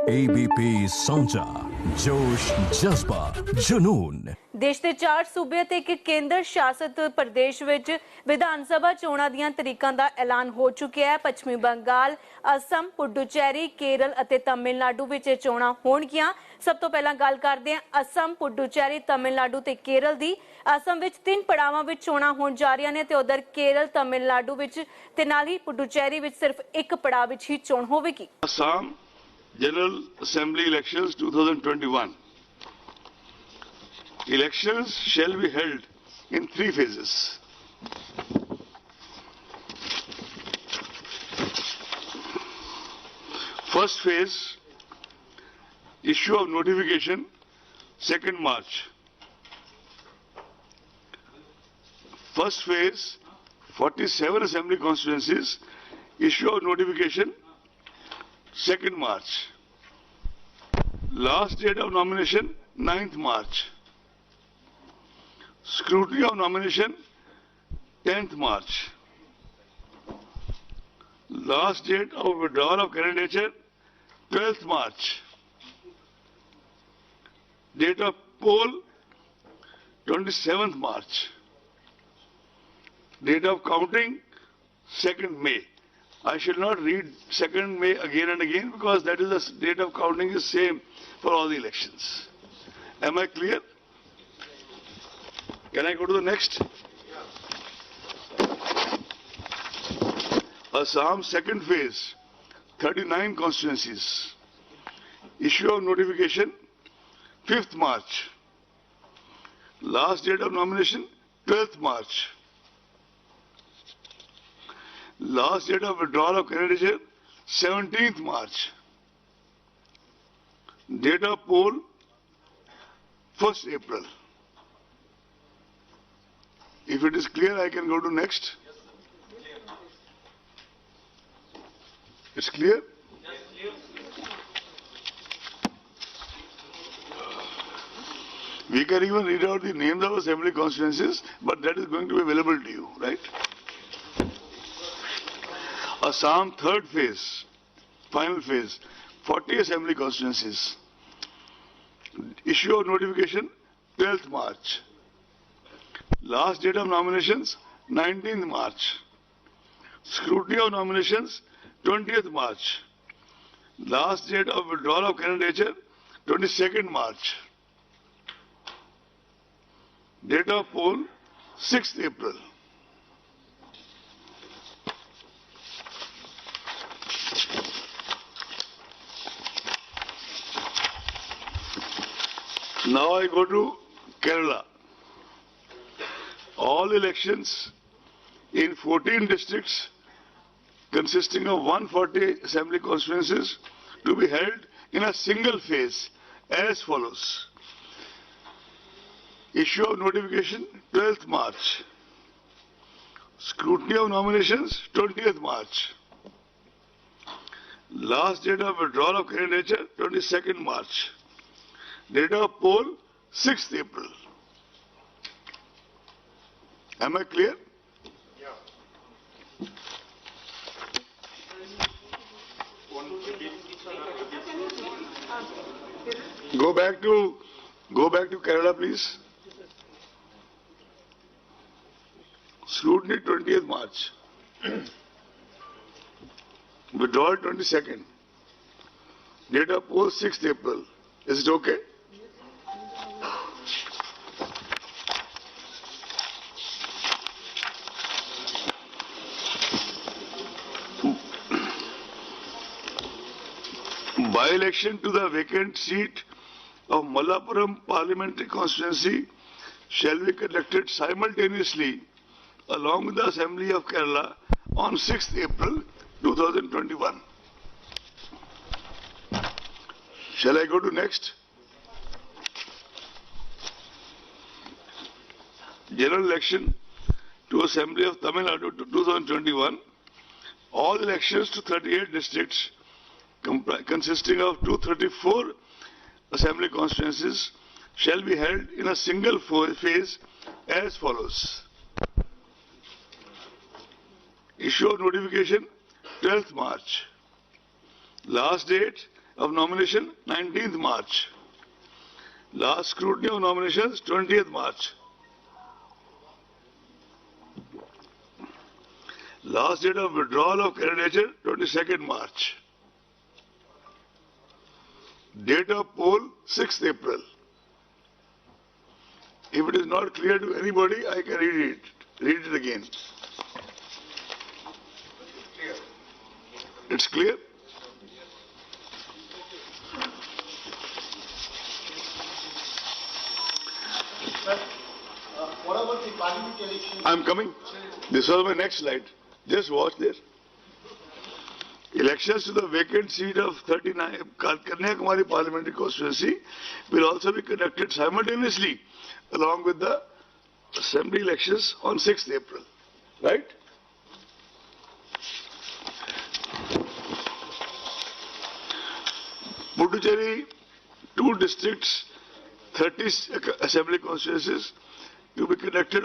ABP साझा जोश जज्बा जुनून। देश के 4 सूबे ते एक केंद्र शासित प्रदेश विच विधान सभा चोणां दीयां तरीकां दा ऐलान हो चुकिया है। पश्चिमी बंगाल, असम, पुडुचेरी, केरल अते तमिलनाडु विच चोणां होणगीਆਂ। सब तो पहला गल करदे हां असम, पुडुचेरी, तमिलनाडु ते केरल दी। असम विच 3 पड़ावां विच चोणां होण जा रहीਆਂ ने ते उधर केरल, तमिलनाडु विच ते नाल ही पुडुचेरी विच सिर्फ एक पड़ाव विच ही चोण होवेगी। Assam General Assembly Elections 2021. Elections shall be held in 3 phases. First phase, issue of notification, 2nd March. First phase, 47 assembly constituencies, issue of notification, 2nd March. Last date of nomination, 9th March. Scrutiny of nomination, 10th March. Last date of withdrawal of candidature, 12th March. Date of poll, 27th March. Date of counting, 2nd May. I shall not read 2nd May again and again because that is the date of counting is same for all the elections. Am I clear? Can I go to the next? Assam second phase, 39 constituencies. Issue of notification, 5th March. Last date of nomination, 12th March. Last date of withdrawal of candidature, 17th March. Date of poll, 1st April. If it is clear, I can go to next. It's clear? We can even read out the names of assembly constituencies, but that is going to be available to you, right? Assam third phase, final phase, 40 assembly constituencies. Issue of notification, 12th March. Last date of nominations, 19th March. Scrutiny of nominations, 20th March. Last date of withdrawal of candidature, 22nd March. Date of poll, 6th April. Now I go to Kerala. All elections in 14 districts consisting of 140 assembly constituencies to be held in a single phase as follows. Issue of notification, 12th March. Scrutiny of nominations, 20th March. Last date of withdrawal of candidature, 22nd March. Date of poll, 6th April. Am I clear? Yeah. Go back to Kerala, please. Scrutiny 20th March. Withdrawal 22nd. Date of poll 6th April. Is it okay? By-election to the vacant seat of Malappuram Parliamentary Constituency shall be conducted simultaneously along with the Assembly of Kerala on 6th April 2021. Shall I go to next? General election to Assembly of Tamil Nadu 2021. All elections to 38 districts consisting of 234 assembly constituencies shall be held in a single phase as follows. Issue of notification, 12th March. Last date of nomination 19th March. Last scrutiny of nominations 20th March. Last date of withdrawal of candidature 22nd March. Date of poll 6th April. If it is not clear to anybody, I can read it again. It's clear? What about the parliament election? I'm coming. This was my next slide. Just watch there. Elections to the vacant seat of 39 Kanyakumari parliamentary constituency will also be conducted simultaneously along with the assembly elections on 6th April. Right? Puducherry, 2 districts, 30 assembly constituencies to be conducted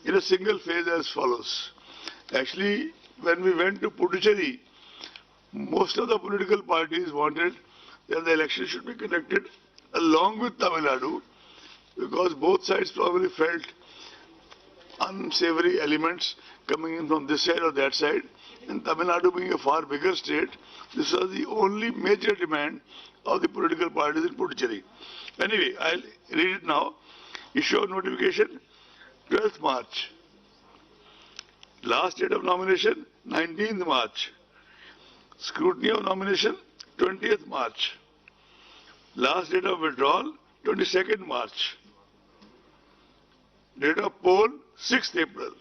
in a single phase as follows. Actually, when we went to Puducherry, most of the political parties wanted that the election should be conducted along with Tamil Nadu, because both sides probably felt unsavory elements coming in from this side or that side, and Tamil Nadu being a far bigger state, this was the only major demand of the political parties in Puducherry. Anyway, I'll read it now. Issue of notification 12th March. Last date of nomination 19th March. Scrutiny of nomination 20th March. Last date of withdrawal 22nd March. Date of poll 6th April.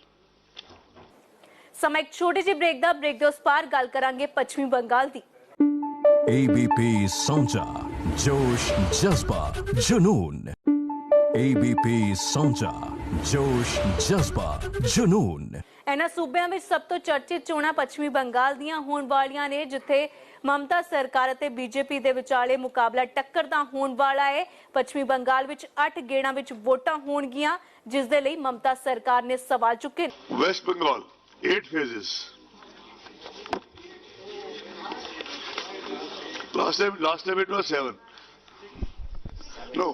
ਸਮਾਂ ਇੱਕ ਛੋਟੇ ਜਿਹੇ break ਦੇ ਉਸ ਪਾਰ ਗੱਲ ਕਰਾਂਗੇ ਪੱਛਮੀ ਬੰਗਾਲ ਦੀ। ABP ਸਾਂਝਾ ਜੋਸ਼ ਜਜ਼ਬਾ ਜਨੂਨ। ABP ਸਾਂਝਾ ਜੋਸ਼ ਜਜ਼ਬਾ ਜਨੂਨ। ਇਹਨਾਂ ਸੂਬਿਆਂ ਵਿੱਚ ਸਭ ਤੋਂ ਚਰਚਿਤ ਚੋਣਾਂ ਪੱਛਮੀ ਬੰਗਾਲ ਦੀਆਂ ਹੋਣ ਵਾਲੀਆਂ ਨੇ, ਜਿੱਥੇ ਮਮਤਾ ਸਰਕਾਰ ਅਤੇ ਬੀਜੇਪੀ ਦੇ ਵਿਚਾਲੇ ਮੁਕਾਬਲਾ ਟੱਕਰ ਦਾ ਹੋਣ ਵਾਲਾ ਹੈ। ਪੱਛਮੀ ਬੰਗਾਲ ਵਿੱਚ 8 ਗੇੜਾਂ ਵਿੱਚ ਵੋਟਾਂ ਹੋਣਗੀਆਂ, ਜਿਸ ਦੇ ਲਈ ਮਮਤਾ ਸਰਕਾਰ ਨੇ ਸਵਾਲ ਚੁੱਕੇ। West Bengal 8 phases. Last time it was 7. No,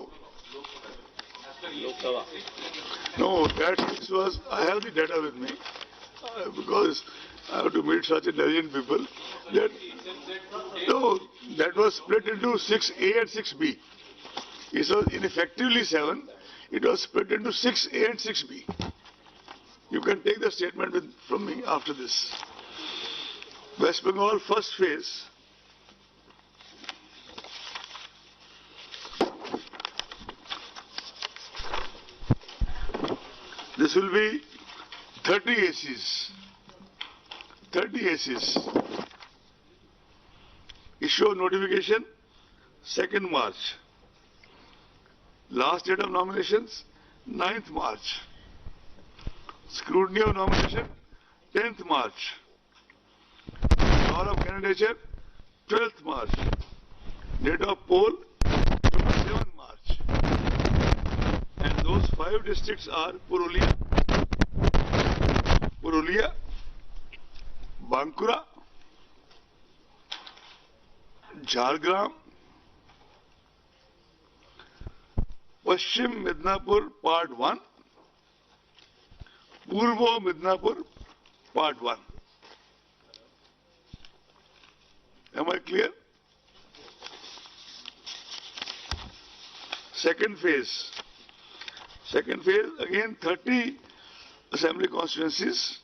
that was, I have the data with me, because I have to meet such intelligent people. That was split into 6A and 6B. It was ineffectively 7. It was split into 6A and 6B. You can take the statement from me after this. West Bengal first phase. This will be 30 ACs. 30 ACs. Issue of notification 2nd March. Last date of nominations 9th March. Scrutiny of nomination 10th March. Withdrawal of candidature 12th March. Date of poll 27th March. And those 5 districts are Purulia, Bankura, Jhargram, Paschim Midnapur Part 1, Purvo Midnapur Part 1. Am I clear? Second phase. Second phase, again 30 assembly constituencies.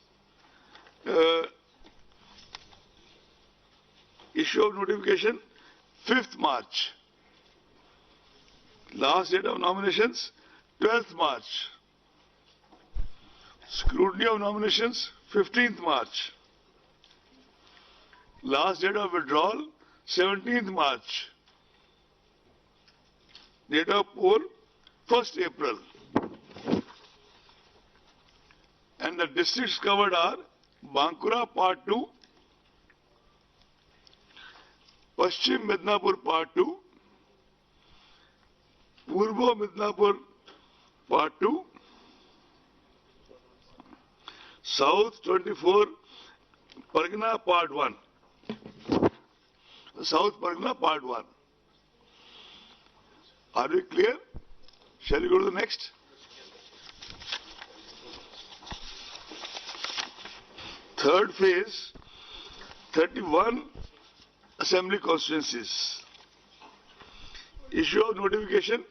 Issue of notification 5th March. Last date of nominations 12th March. Scrutiny of nominations 15th March. Last date of withdrawal 17th March. Date of poll 1st April. And the districts covered are Bankura Part 2, Paschim Midnapur Part 2, Purvo Midnapur Part 2, South 24 Pargana Part 1. South Pargana Part 1. Are we clear? Shall we go to the next? Third phase, 31 assembly constituencies. Issue of notification,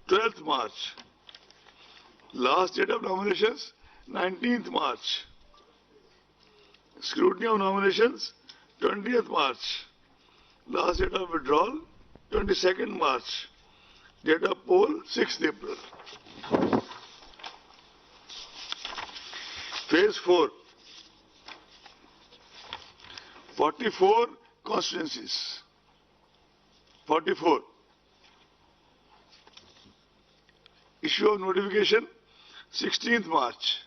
12th March. Last date of nominations, 19th March. Scrutiny of nominations, 20th March. Last date of withdrawal, 22nd March. Date of poll, 6th April. Phase 4, 44 constituencies. 44. Issue of notification, 16th March.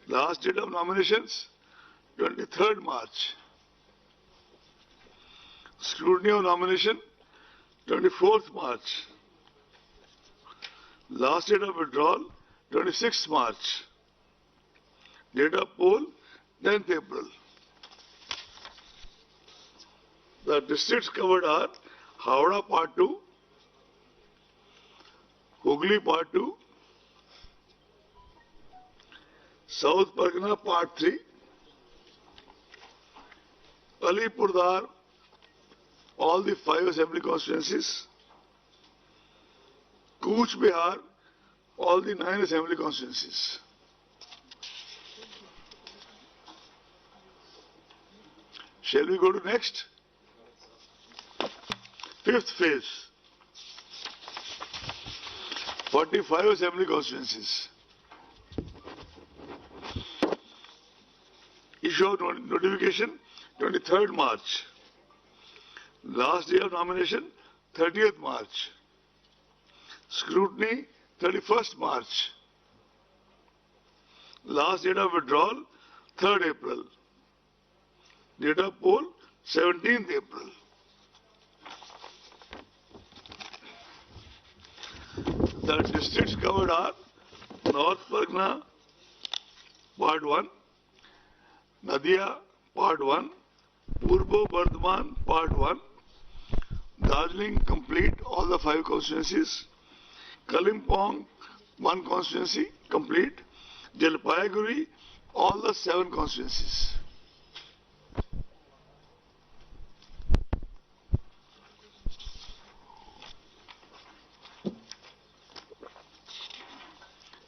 Last date of nominations, 23rd March. Scrutiny of nomination, 24th March. Last date of withdrawal, 26th March. Date of poll, 10th April. The districts covered are Howrah Part 2, Hooghly Part 2, South Pargana Part 3, Alipurdar, all the 5 assembly constituencies, Cooch Behar, all the 9 assembly constituencies. Shall we go to next? 5th phase, 45 assembly constituencies. Issue of notification, 23rd March. Last day of nomination, 30th March. Scrutiny, 31st March. Last date of withdrawal, 3rd April. Date of poll, 17th April. The districts covered are North Pargana Part 1, Nadia Part 1, Purbo Bardhaman Part 1, Darjeeling complete all the 5 constituencies, Kalimpong 1 constituency complete, Jalpaiguri all the 7 constituencies.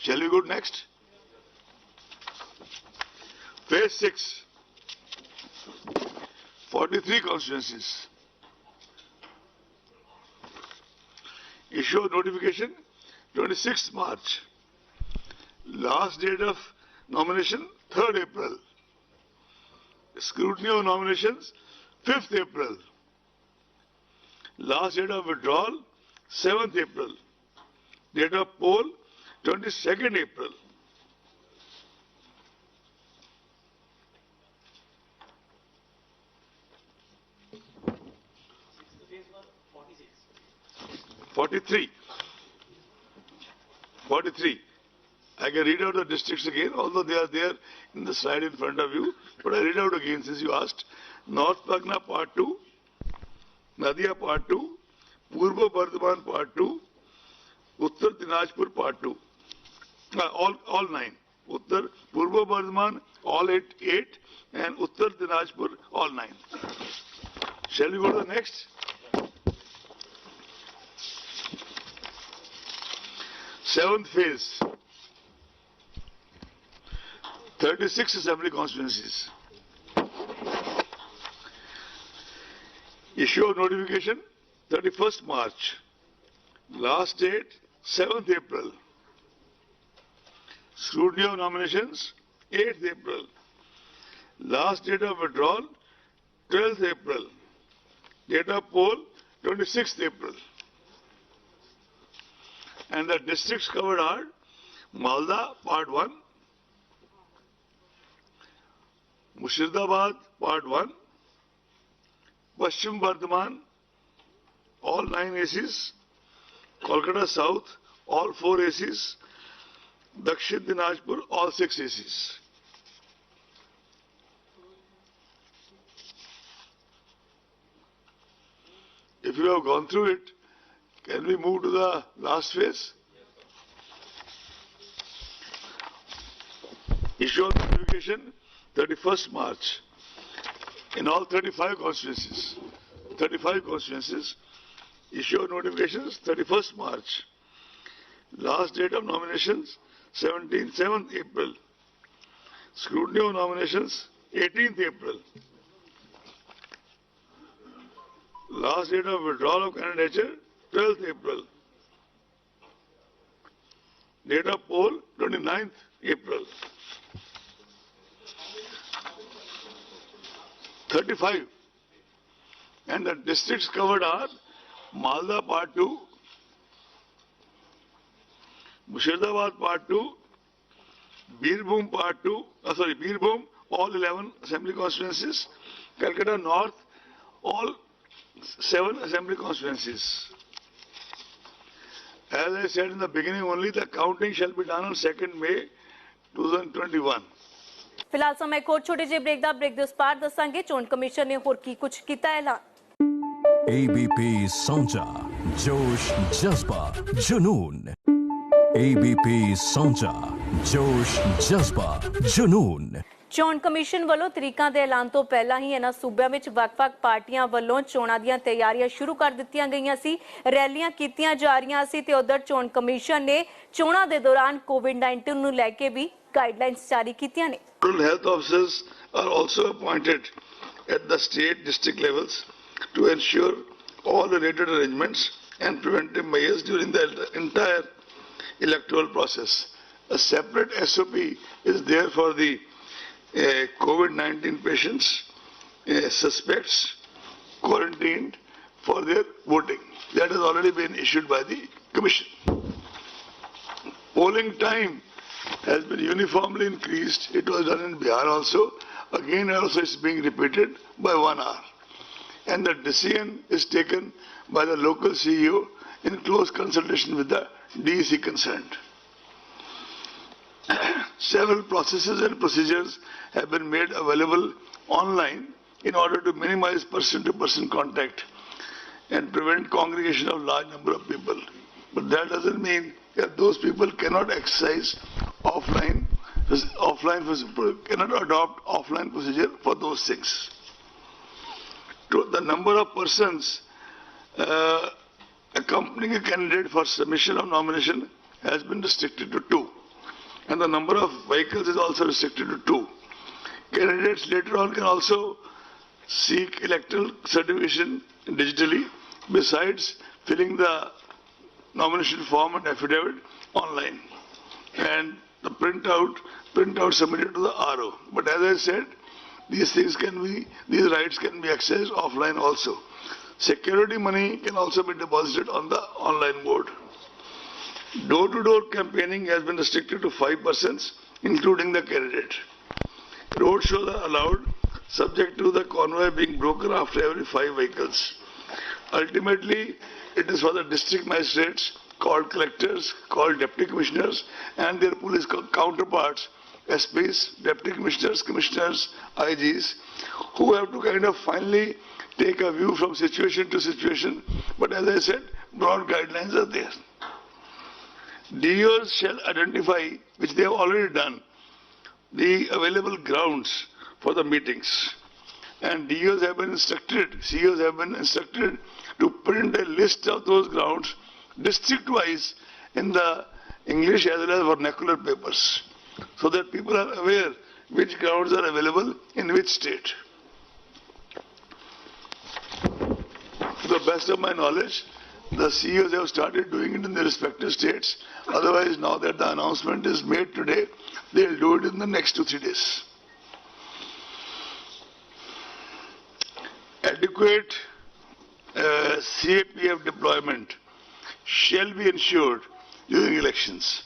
Shall we go next? Phase 6, 43 constituencies. Issue of notification, 26th March. Last date of nomination, 3rd April. Scrutiny of nominations, 5th April. Last date of withdrawal, 7th April. Date of poll, 22nd April. Phase 1, 46. 43. 43. I can read out the districts again, although they are there in the slide in front of you. But I read out again since you asked. North Pargana Part 2, Nadia Part 2, Purbo Bardhaman Part 2, Uttar Dinajpur Part 2. All 9. Uttar Purbo Bardhaman, all 8, and Uttar Dinajpur, all 9. Shall we go to the next? 7th phase, 36 assembly constituencies. Issue of notification, 31st March. Last date, 7th April. Scrutiny of nominations, 8th April. Last date of withdrawal, 12th April. Date of poll, 26th April. And the districts covered are Malda Part 1, Murshidabad Part 1, Paschim Bardhaman, all 9 ACs, Kolkata South, all 4 ACs, Dakshin Dinajpur, all 6 ACs. if you have gone through it, can we move to the last phase? Issue of notification 31st March in all 35 constituencies. 35 constituencies. Issue of notifications 31st March. Last date of nominations 7th April. Scrutiny of nominations 18th April. Last date of withdrawal of candidature 12th April. Date of poll 29th April. 35. And the districts covered are Malda Part 2, Murshidabad Part 2, Birbhum Part 2, Birbhum, all 11 assembly constituencies, Calcutta North, all 7 assembly constituencies. As I said in the beginning only, the counting shall be done on 2nd May 2021. ਫਿਲਹਾਲ ਸਮਾਂ ਇੱਕ ਹੋਰ ਛੋਟੇ ਜਿਹੇ break ਦੇ ਉਸ ਪਾਰ ਦੱਸਾਂਗੇ ਚੋਣ ਕਮਿਸ਼ਨ ਨੇ ਹੋਰ ਕੀ ਕੁਝ ਕੀਤਾ ਐਲਾਨ। ABP Sauncha, Josh Jazba, Junoon. ABP Sauncha, Josh Jazba, Junoon. ਚੋਣ ਕਮਿਸ਼ਨ ਵੱਲੋਂ ਤਰੀਕਾਂ ਦੇ ਐਲਾਨ ਤੋਂ ਪਹਿਲਾਂ ਹੀ ਇਹਨਾਂ ਸੂਬਿਆਂ ਵਿੱਚ ਵੱਖ-ਵੱਖ ਪਾਰਟੀਆਂ ਵੱਲੋਂ ਚੋਣਾਂ ਦੀਆਂ ਤਿਆਰੀਆਂ ਸ਼ੁਰੂ ਕਰ ਦਿੱਤੀਆਂ ਗਈਆਂ ਸੀ, ਰੈਲੀਆਂ ਕੀਤੀਆਂ ਜਾ ਰਹੀਆਂ ਸੀ ਤੇ ਉਧਰ ਚੋਣ ਕਮਿਸ਼ਨ ਨੇ ਚੋਣਾਂ ਦੇ ਦੌਰਾਨ ਕੋਵਿਡ-19 ਨੂੰ ਲੈ ਕੇ ਵੀ ਗਾਈਡਲਾਈਨਸ ਜਾਰੀ ਕੀਤੀਆਂ ਨੇ। Health officers are also appointed at the state district levels to ensure all related arrangements and preventive measures during the entire electoral process. A separate SOP is there for the COVID-19 patients, suspects, quarantined for their voting. That has already been issued by the Commission. Polling time has been uniformly increased. It was done in Bihar also. Again also it's being repeated by 1 hour. And the decision is taken by the local CEO in close consultation with the DEC concerned. Several processes and procedures have been made available online in order to minimize person-to-person contact and prevent congregation of large number of people. But that doesn't mean that those people cannot exercise cannot adopt offline procedure for those things. The number of persons accompanying a candidate for submission of nomination has been restricted to 2. And the number of vehicles is also restricted to 2. Candidates later on can also seek electoral certification digitally, besides filling the nomination form and affidavit online. And the printout submitted to the RO. But as I said, these rights can be accessed offline also. Security money can also be deposited on the online mode. Door-to-door campaigning has been restricted to 5 persons, including the candidate. Road shows are allowed, subject to the convoy being broken after every 5 vehicles. Ultimately, it is for the district magistrates, called collectors, called deputy commissioners, and their police counterparts, SPs, deputy commissioners, commissioners, IGs, who have to kind of finally take a view from situation to situation. But as I said, broad guidelines are there. DOs shall identify, which they have already done, the available grounds for the meetings. And DOs have been instructed, CEOs have been instructed to print a list of those grounds district-wise in the English as well as vernacular papers, so that people are aware which grounds are available in which state. To the best of my knowledge, the CEOs have started doing it in their respective states. Otherwise, now that the announcement is made today, they'll do it in the next 2-3 days. Adequate CAPF deployment shall be ensured during elections.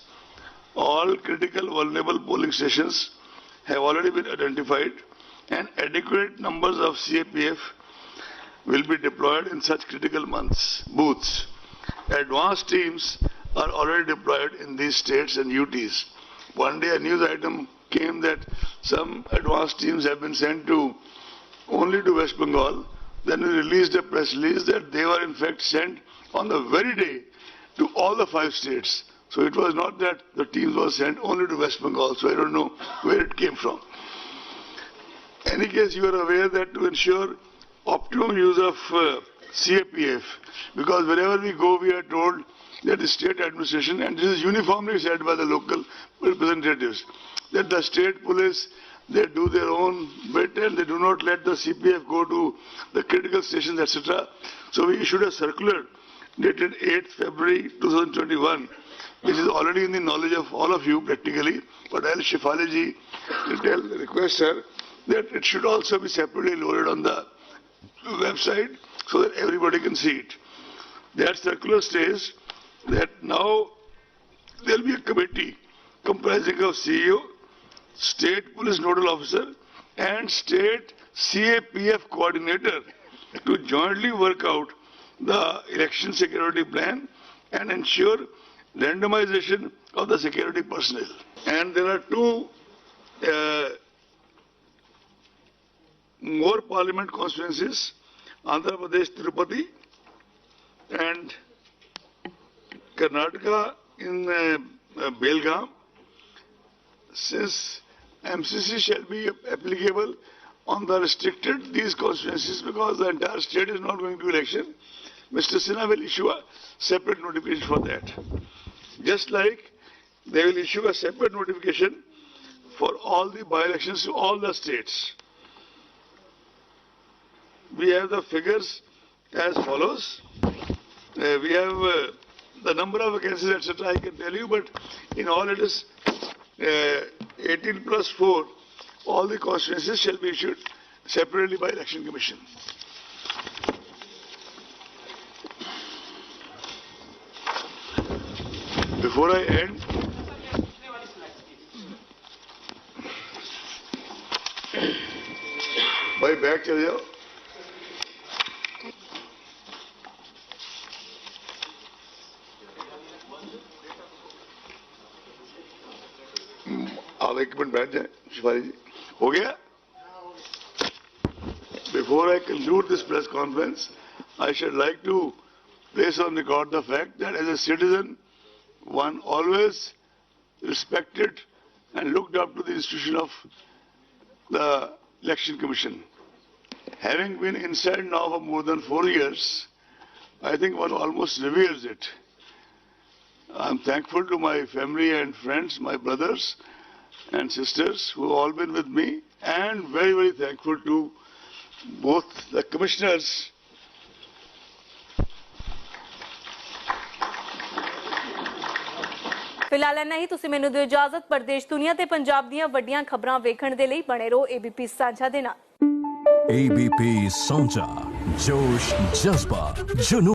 All critical vulnerable polling stations have already been identified, and adequate numbers of CAPF will be deployed in such critical booths. Advanced teams are already deployed in these states and UTs. One day a news item came that some advanced teams have been sent only to West Bengal, then we released a press release that they were in fact sent on the very day to all the 5 states. So it was not that the teams were sent only to West Bengal, so I don't know where it came from. In any case, you are aware that to ensure optimum use of CAPF, because wherever we go, we are told that the state administration, and this is uniformly said by the local representatives, that the state police, they do their own bit and they do not let the CPF go to the critical stations, etc. So we issued a circular dated 8th February 2021, which is already in the knowledge of all of you practically, but I'll Shefali ji request her that it should also be separately loaded on the website so that everybody can see it. That circular says that now there will be a committee comprising of CEO, State Police Nodal Officer and State CAPF Coordinator to jointly work out the election security plan and ensure randomization of the security personnel. And there are 2 more parliament constituencies, Andhra Pradesh, Tirupati, and Karnataka in Belgaum. Since MCC shall be applicable on the restricted these constituencies because the entire state is not going to election, Mr. Sinha will issue a separate notification for that. Just like they will issue a separate notification for all the by-elections to all the states. We have the figures as follows. We have the number of vacancies, etc. I can tell you, but in all it is 18 plus 4. All the constituencies shall be issued separately by Election Commission. Before I end, भाई bag चले जाओ. आप 1 minute बैठ जाए शिफाली जी. हो गया? Before I conclude this press conference, I should like to place on record the fact that as a citizen, one always respected and looked up to the institution of the Election Commission. Having been inside now for more than 4 years, I think one almost reveres it. I'm thankful to my family and friends, my brothers and sisters who have all been with me, and very, very thankful to both the commissioners ਫਿਲਹਾਲ ਇੰਨਾ ਹੀ. ਤੁਸੀਂ ਮੈਨੂੰ ਦਿਓ ਇਜਾਜ਼ਤ. ਪ੍ਰਦੇਸ਼ ਦੁਨੀਆ ਤੇ ਪੰਜਾਬ ਦੀਆਂ ਵੱਡੀਆਂ ਖਬਰਾਂ ਵੇਖਣ ਦੇ ਲਈ ਬਣੇ ਰਹੋ ABP ਸਾਂਝਾ ਦੇ ਨਾਲ. ABP ਸਾਂਝਾ, ਜੋਸ਼, ਜਜ਼ਬਾ, ਜਨੂਨ.